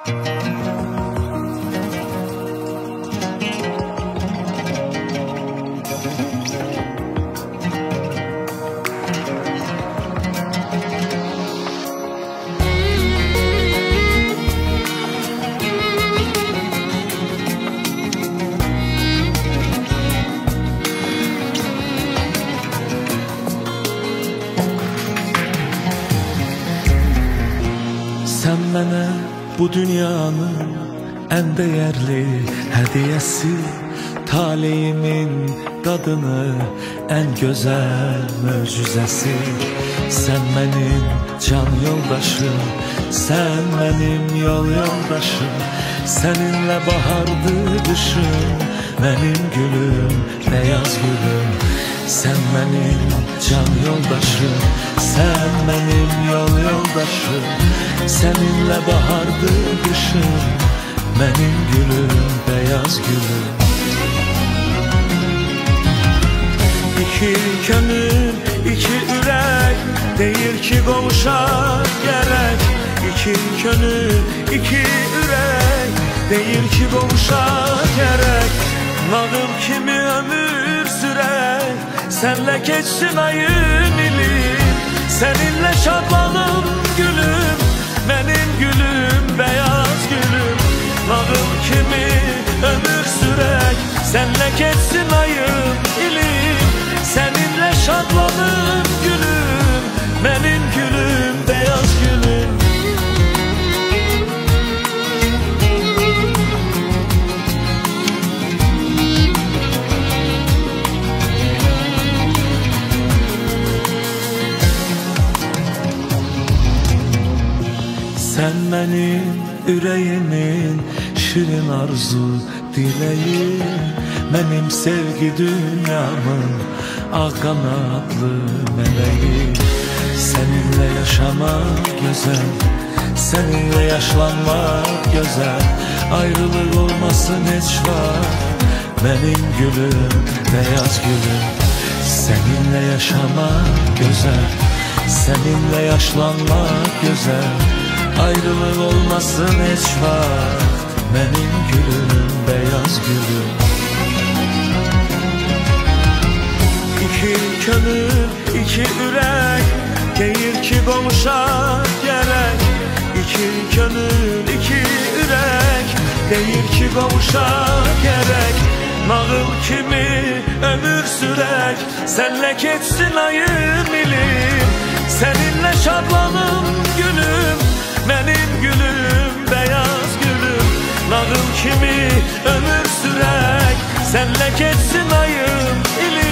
Sen mənə bu dünyanın ən dəyərli hədiyəsi, taleyimin qadını, ən gözəl möcüzəsi. Sən mənim can yoldaşım, sən mənim yol yoldaşım. Səninlə bahardı qışım, mənim gülüm, bəyaz gülüm. Sən mənim can yoldaşım, sən mənim yol yoldaşım. Səninlə bahardı qışım, mənim gülüm, bəyaz gülüm. İki könül, iki ürək, deyir ki qovuşaq gərək. İki könül, iki ürək, deyir ki qovuşaq gərək. Nağıl kimi ömür sürək, sənlə keçsin ayın ilim. Səninlə şadlanım gülüm, mənim gülüm, bəyaz gülüm. Nağıl kimi ömür sürək, sənlə keçsin ayın ilim. Səninlə şadlanım gülüm, mənim gülüm, bəyaz gülüm. Sən mənim ürəyimin şirin arzu diləyi, mənim sevgi dünyamın ağ qanadlı mələyi. Səninlə yaşamaq gözəl, səninlə yaşlanmaq gözəl. Ayrılıq olmasın heç vaxt, mənim gülüm, bəyaz gülüm. Səninlə yaşamaq gözəl, səninlə yaşlanmaq gözəl. Ayrılıq olmasın heç vaxt, mənim gülüm, bəyaz gülüm. İki könül, iki ürək, deyir ki qovuşaq gərək. İki könül, iki ürək, deyir ki qovuşaq gərək. Nağıl kimi ömür sürək, sənlə keçsin ayın ilim. Səninlə şadlanım gülüm, mənim gülüm, bəyaz gülüm. Nağıl kimi ömür sürək, sənlə keçsin ayın ilim.